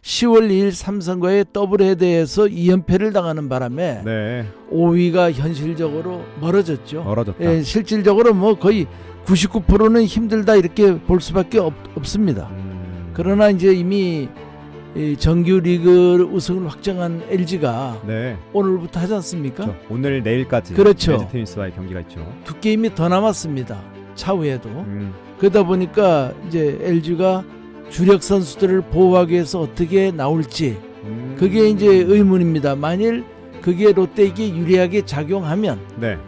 10월 2일 삼성과의 더블 헤드에서 2연패를 당하는 바람에 네. 5위가 현실적으로 멀어졌죠. 멀어졌다. 예, 실질적으로 뭐 거의 99%는 힘들다 이렇게 볼 수밖에 없습니다. 그러나 이제 이미 이 정규 리그 우승을 확정한 LG가 네. 오늘부터 하지 않습니까? 그렇죠. 오늘 내일까지 그렇죠. LG 트윈스와의 경기가 있죠. 두 게임이 더 남았습니다. 차후에도. 그러다 보니까 이제 LG가 주력 선수들을 보호하기 위해서 어떻게 나올지 그게 이제 의문입니다. 만일 그게 롯데에게 유리하게 작용하면 네.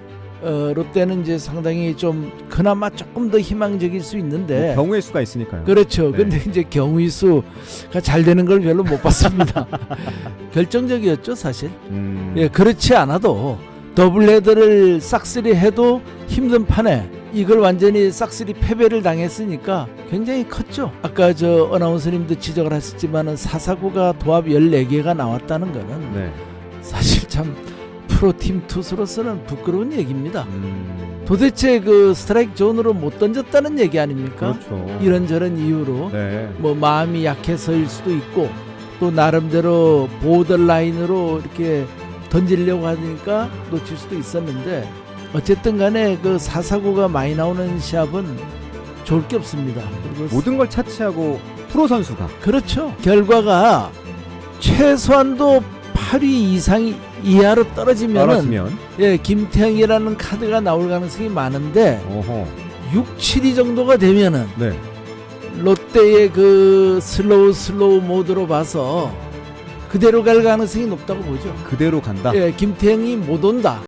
롯데는 이제 상당히 좀 그나마 조금 더 희망적일 수 있는데 뭐 경우의 수가 있으니까요. 그렇죠. 네. 근데 이제 경우의 수가 잘 되는 걸 별로 못 봤습니다. 결정적이었죠 사실. 예, 그렇지 않아도 더블헤더를 싹쓸이 해도 힘든 판에 이걸 완전히 싹쓸이 패배를 당했으니까 굉장히 컸죠. 아까 저 어나운서님도 지적을 하셨지만은 449가 도합 14개가 나왔다는 거는 네. 사실 참 프로팀 투수로서는 부끄러운 얘기입니다. 도대체 그 스트라이크 존으로 못 던졌다는 얘기 아닙니까? 그렇죠. 이런저런 이유로 네. 뭐 마음이 약해서일 수도 있고 또 나름대로 보더라인으로 이렇게 던지려고 하니까 놓칠 수도 있었는데 어쨌든 간에 그 449가 많이 나오는 시합은 좋을 게 없습니다. 그리고 모든 걸 차치하고 프로 선수가 그렇죠. 결과가 최소한도 8위 이상 이하로 떨어지면은 예, 김태형이라는 카드가 나올 가능성이 많은데 어허. 6, 7위 정도가 되면은 네. 롯데의 그 슬로우 모드로 봐서 그대로 갈 가능성이 높다고 보죠. 그대로 간다. 예, 김태형이 못 온다.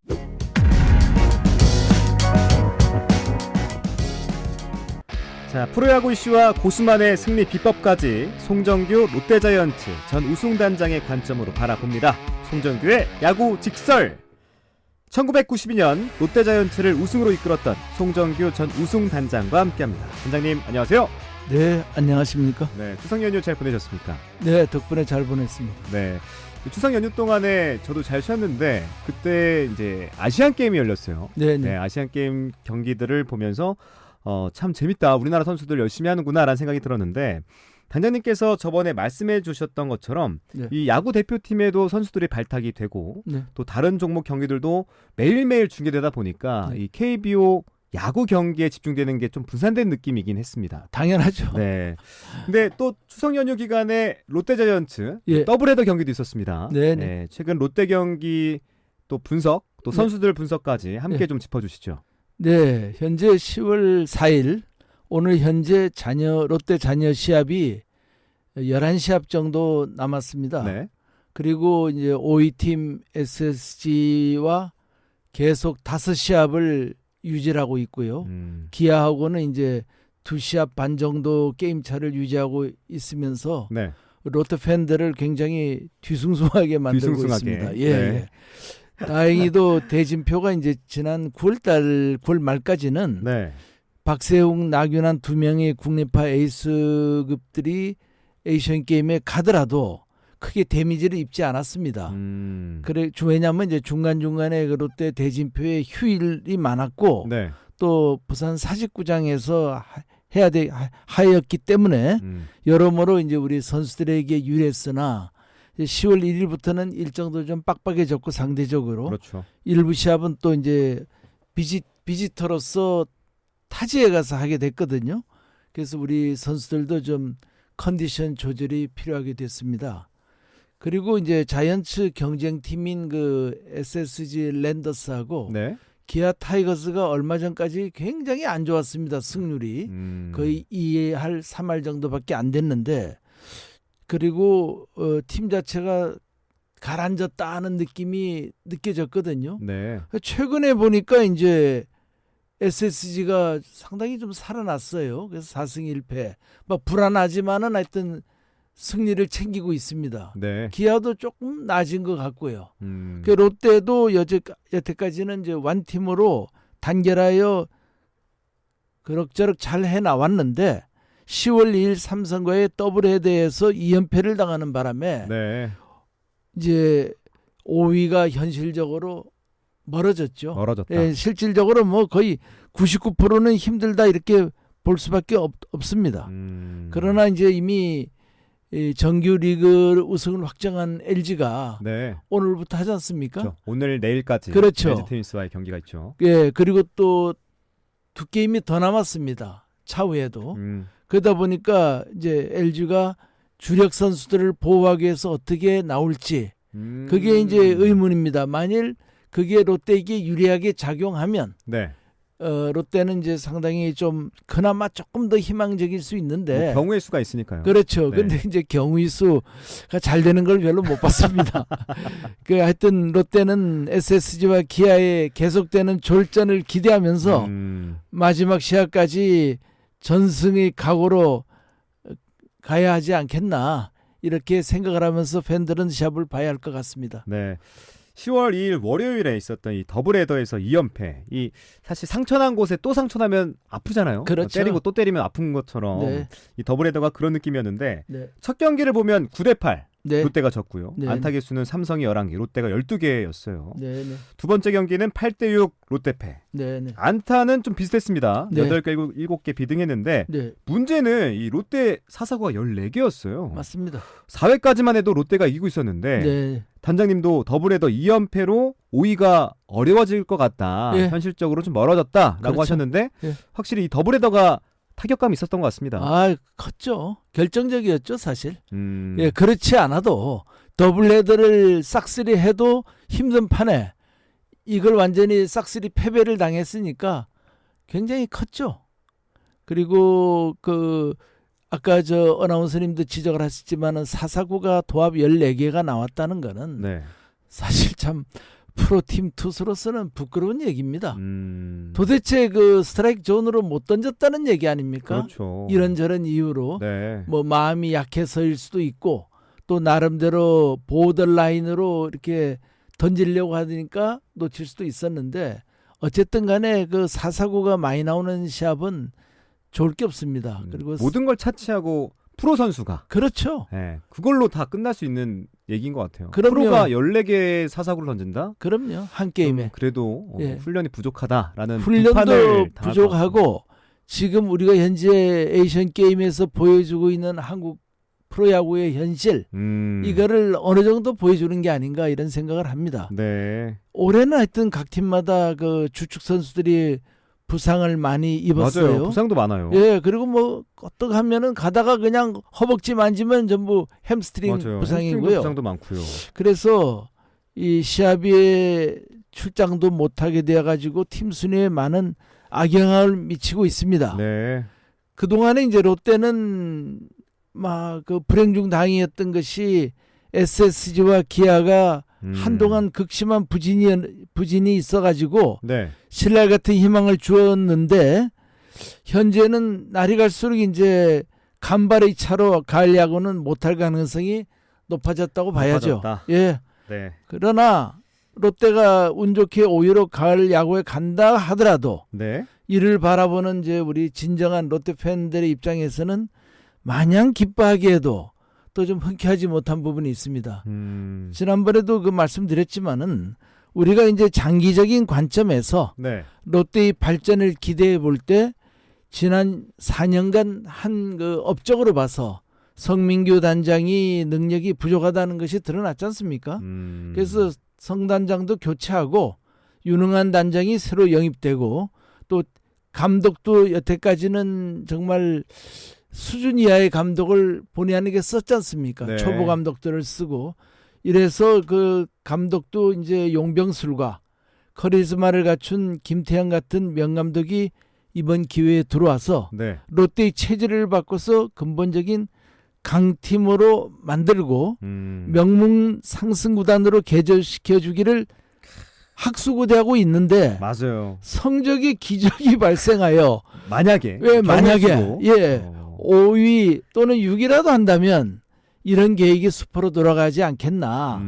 자, 프로야구 이슈와 고수만의 승리 비법까지 송정규 롯데자이언츠 전 우승단장의 관점으로 바라봅니다. 송정규의 야구 직설. 1992년 롯데자이언츠를 우승으로 이끌었던 송정규 전 우승단장과 함께합니다. 단장님 안녕하세요. 네, 안녕하십니까? 네, 추석 연휴 잘 보내셨습니까? 네, 덕분에 잘 보냈습니다. 네. 추석 연휴 동안에 저도 잘 쉬었는데 그때 이제 아시안 게임이 열렸어요. 네, 네, 아시안 게임 경기들을 보면서 참 재밌다. 우리나라 선수들 열심히 하는구나라는 생각이 들었는데 단장님께서 저번에 말씀해 주셨던 것처럼 네. 이 야구 대표팀에도 선수들이 발탁이 되고 네. 또 다른 종목 경기들도 매일매일 중계되다 보니까 네. 이 KBO 야구 경기에 집중되는 게 좀 분산된 느낌이긴 했습니다. 당연하죠. 네. 근데 또 추석 연휴 기간에 롯데자이언츠 예. 더블헤더 경기도 있었습니다. 네네. 네, 최근 롯데 경기 또 분석, 또 네. 선수들 분석까지 함께 네. 좀 짚어주시죠. 네, 현재 10월 4일 오늘 현재 롯데 자녀 시합이 11시합 정도 남았습니다. 네. 그리고 이제 5위 팀 SSG와 계속 5시합을 유지하고 있고요. 기아하고는 이제 2시합 반 정도 게임 차를 유지하고 있으면서 네. 롯데 팬들을 굉장히 뒤숭숭하게 만들고 뒤숭숭하게. 있습니다. 예. 네. 다행히도 대진표가 이제 지난 9월 말까지는 네. 박세웅, 나균환 두 명의 국내파 에이스급들이 에이션 게임에 가더라도 크게 데미지를 입지 않았습니다. 그래 왜냐하면 이제 중간중간에 그 롯데 대진표에 휴일이 많았고 네. 또 부산 사직구장에서 하였기 때문에 여러모로 이제 우리 선수들에게 유리했으나 10월 1일부터는 일정도 좀 빡빡해졌고 상대적으로 그렇죠. 일부 시합은 또 이제 비지터로서 타지에 가서 하게 됐거든요. 그래서 우리 선수들도 좀 컨디션 조절이 필요하게 됐습니다. 그리고 이제 자이언츠 경쟁팀인 그 SSG 랜더스하고 네. 기아 타이거즈가 얼마 전까지 굉장히 안 좋았습니다. 승률이 거의 2할 3할 정도밖에 안 됐는데 그리고 팀 자체가 가라앉았다 하는 느낌이 느껴졌거든요. 네. 최근에 보니까 이제 SSG가 상당히 좀 살아났어요. 그래서 4승 1패. 막 불안하지만은 하여튼 승리를 챙기고 있습니다. 네. 기아도 조금 낮은 것 같고요. 그 롯데도 여태까지는 이제 완팀으로 단결하여 그럭저럭 잘 해나왔는데 10월 2일 삼성과의 더블헤드에서 2연패를 당하는 바람에 네. 이제 5위가 현실적으로 멀어졌죠. 멀어졌다. 예, 실질적으로 뭐 거의 99%는 힘들다 이렇게 볼 수밖에 없습니다. 음. 그러나 이제 이미 이 정규 리그 우승을 확정한 LG가 네. 오늘부터 하지 않습니까? 그렇죠. 오늘 내일까지 그렇죠. LG 트윈스와의 경기가 있죠. 예, 그리고 또 두 게임이 더 남았습니다. 차후에도. 그러다 보니까 이제 LG가 주력 선수들을 보호하기 위해서 어떻게 나올지 그게 이제 의문입니다. 만일 그게 롯데에게 유리하게 작용하면 네. 롯데는 이제 상당히 좀 그나마 조금 더 희망적일 수 있는데 뭐 경우의 수가 있으니까요. 그렇죠. 네. 근데 이제 경우의 수가 잘 되는 걸 별로 못 봤습니다. 그 하여튼 롯데는 SSG와 기아의 계속되는 졸전을 기대하면서 마지막 시합까지 전승의 각오로 가야 하지 않겠나 이렇게 생각을 하면서 팬들은 시합을 봐야 할 것 같습니다. 네. 10월 2일 월요일에 있었던 이 더블헤더에서 2연패. 이 사실 상처난 곳에 또 상처나면 아프잖아요. 그렇죠. 때리고 또 때리면 아픈 것처럼 네. 이 더블헤더가 그런 느낌이었는데 네. 첫 경기를 보면 9대8 네. 롯데가 졌고요. 네. 안타 개수는 삼성이 11개, 롯데가 12개였어요. 네, 네. 두 번째 경기는 8대6 롯데패. 네, 네. 안타는 좀 비슷했습니다. 네. 8개, 7개 비등했는데 네. 문제는 이 롯데 사사구가 14개였어요. 맞습니다. 4회까지만 해도 롯데가 이기고 있었는데 네. 단장님도 더블헤더 2연패로 5위가 어려워질 것 같다. 예. 현실적으로 좀 멀어졌다라고 그렇죠. 하셨는데 예. 확실히 이 더블헤더가 타격감이 있었던 것 같습니다. 아, 컸죠. 결정적이었죠, 사실. 음. 예, 그렇지 않아도 더블헤더를 싹쓸이 해도 힘든 판에 이걸 완전히 싹쓸이 패배를 당했으니까 굉장히 컸죠. 그리고 그 아까 저 어나운서님도 지적을 하셨지만은 사사구가 도합 14개가 나왔다는 거는 네. 사실 참 프로팀 투수로서는 부끄러운 얘기입니다. 음. 도대체 그 스트라이크 존으로 못 던졌다는 얘기 아닙니까? 그렇죠. 이런저런 이유로 네. 뭐 마음이 약해서일 수도 있고 또 나름대로 보더라인으로 이렇게 던지려고 하니까 놓칠 수도 있었는데 어쨌든 간에 그 사사구가 많이 나오는 시합은 좋을 게 없습니다. 그리고 모든 걸 차치하고 프로 선수가 그렇죠. 네, 그걸로 다 끝날 수 있는 얘기인 것 같아요. 그럼요. 프로가 14개의 사사구를 던진다? 그럼요. 한 게임에. 그래도 예. 훈련이 부족하다라는 훈련도 비판을 당할 것 같아요. 부족하고 지금 우리가 현재 에이션 게임에서 보여주고 있는 한국 프로야구의 현실 이거를 어느 정도 보여주는 게 아닌가 이런 생각을 합니다. 네. 올해는 하여튼 각 팀마다 그 주축 선수들이 부상을 많이 입었어요. 맞아요. 부상도 많아요. 예, 그리고 뭐 어떻게 하면은 가다가 그냥 허벅지 만지면 전부 햄스트링 맞아요. 부상이고요. 부상도 많고요. 그래서 이 시합에 출장도 못하게 되어가지고 팀 순위에 많은 악영향을 미치고 있습니다. 네. 그 동안에 이제 롯데는 막 그 불행 중 다행이었던 것이 SSG와 기아가 한동안 극심한 부진이 있어가지고 네. 신랄 같은 희망을 주었는데 현재는 날이 갈수록 이제 간발의 차로 가을 야구는 못할 가능성이 높아졌다고 봐야죠. 높아졌다. 예. 네. 그러나 롯데가 운 좋게 5위로 가을 야구에 간다 하더라도 네. 이를 바라보는 이제 우리 진정한 롯데 팬들의 입장에서는 마냥 기뻐하게 해도 또 좀 흔쾌하지 못한 부분이 있습니다. 지난번에도 그 말씀드렸지만은 우리가 이제 장기적인 관점에서 네. 롯데의 발전을 기대해 볼 때 지난 4년간 한 그 업적으로 봐서 성민규 단장이 능력이 부족하다는 것이 드러났지 않습니까? 그래서 성 단장도 교체하고 유능한 단장이 새로 영입되고 또 감독도 여태까지는 정말 수준 이하의 감독을 본의 아니게 썼지 않습니까? 네. 초보 감독들을 쓰고 이래서 그 감독도 이제 용병술과 커리스마를 갖춘 김태형 같은 명감독이 이번 기회에 들어와서 네. 롯데의 체질을 바꿔서 근본적인 강팀으로 만들고 명문 상승 구단으로 개조시켜주기를 학수고대하고 있는데 맞아요. 성적이 기적이 발생하여 만약에 왜 만약에 경우의 수로. 예 5위 또는 6위라도 한다면 이런 계획이 수포로 돌아가지 않겠나.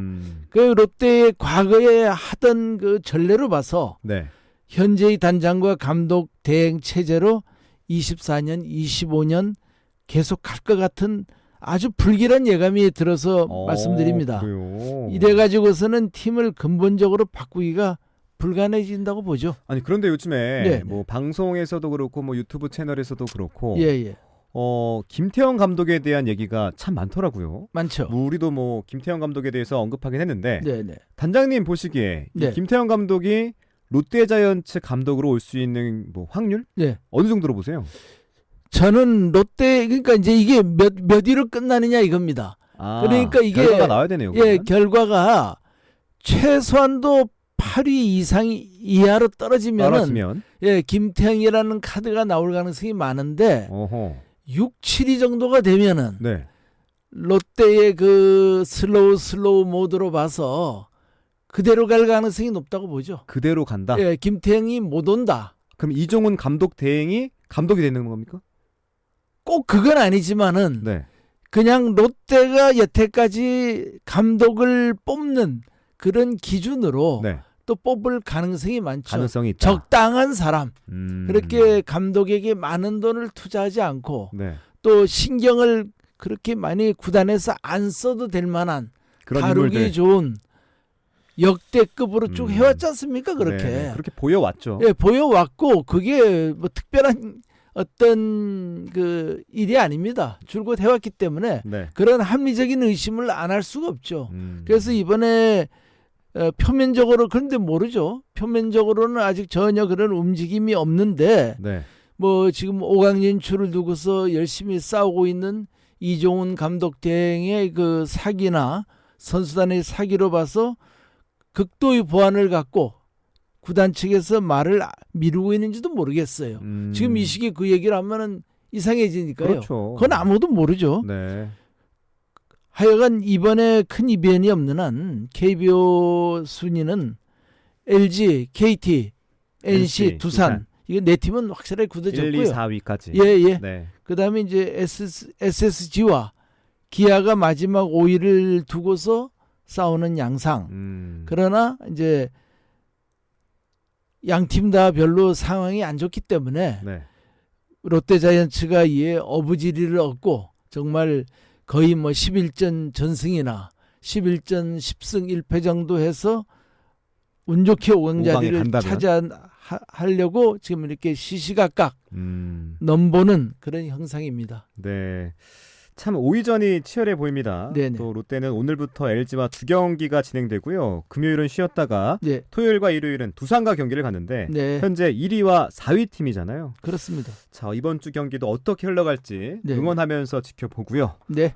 그 롯데의 과거에 하던 그 전례로 봐서 네. 현재의 단장과 감독 대행 체제로 24년, 25년 계속 갈 것 같은 아주 불길한 예감이 들어서 말씀드립니다. 그래요. 이래 가지고서는 팀을 근본적으로 바꾸기가 불가능해진다고 보죠. 아니 그런데 요즘에 네. 뭐 방송에서도 그렇고 뭐 유튜브 채널에서도 그렇고 예. 김태형 감독에 대한 얘기가 참 많더라고요. 많죠. 우리도 뭐 김태형 감독에 대해서 언급하긴 했는데 네네. 단장님 보시기에 이 네. 김태형 감독이 롯데자이언츠 감독으로 올 수 있는 뭐 확률 네. 어느 정도로 보세요? 저는 롯데 그러니까 이제 이게 몇 위로 끝나느냐 이겁니다. 그러니까 이게 결과가 나와야 되네요. 예, 그러면. 결과가 최소한도 8위 이상 이하로 떨어지면은 예, 김태형이라는 카드가 나올 가능성이 많은데 어허. 6, 7위 정도가 되면은 네. 롯데의 그 슬로우 모드로 봐서 그대로 갈 가능성이 높다고 보죠. 그대로 간다. 예, 김태형이 못 온다. 그럼 이종훈 감독 대행이 감독이 되는 겁니까? 꼭 그건 아니지만은 네. 그냥 롯데가 여태까지 감독을 뽑는 그런 기준으로 네. 또 뽑을 가능성이 많죠. 가능성이 있다. 적당한 사람. 음. 그렇게 감독에게 많은 돈을 투자하지 않고 네. 또 신경을 그렇게 많이 구단에서 안 써도 될 만한 그런 다루기 인물들. 좋은 역대급으로 쭉 음. 해왔지 않습니까? 그렇게. 네, 그렇게 보여왔죠. 예, 보여왔고 그게 뭐 특별한 어떤 그 일이 아닙니다. 줄곧 해왔기 때문에 네. 그런 합리적인 의심을 안 할 수가 없죠. 음. 그래서 이번에 표면적으로 그런데 모르죠. 표면적으로는 아직 전혀 그런 움직임이 없는데 네. 뭐 지금 5강 진출을 두고서 열심히 싸우고 있는 이종훈 감독 대행의 그 사기나 선수단의 사기로 봐서 극도의 보안을 갖고 구단 측에서 말을 미루고 있는지도 모르겠어요. 지금 이 시기에 그 얘기를 하면은 이상해지니까요. 그렇죠. 그건 아무도 모르죠. 네. 하여간 이번에 큰 이변이 없는 한 KBO 순위는 LG, KT, NC, 두산. 이게 네 팀은 확실하게 1, 2, 굳어졌고요. 4위까지. 예, 예. 네. 그다음에 이제 SSG와 기아가 마지막 5위를 두고서 싸우는 양상. 그러나 이제 양 팀 다 별로 상황이 안 좋기 때문에 네. 롯데자이언츠가 이에 어부지리를 얻고 정말 거의 뭐 11전 전승이나 11전 10승 1패 정도 해서 운 좋게 5강 자리를 차지하려고 지금 이렇게 시시각각 넘보는 그런 형상입니다. 네. 참 5위전이 치열해 보입니다. 네네. 또 롯데는 오늘부터 LG와 두 경기가 진행되고요. 금요일은 쉬었다가 네, 토요일과 일요일은 두산과 경기를 갔는데 네, 현재 1위와 4위 팀이잖아요. 그렇습니다. 자, 이번 주 경기도 어떻게 흘러갈지 네. 응원하면서 지켜보고요. 네,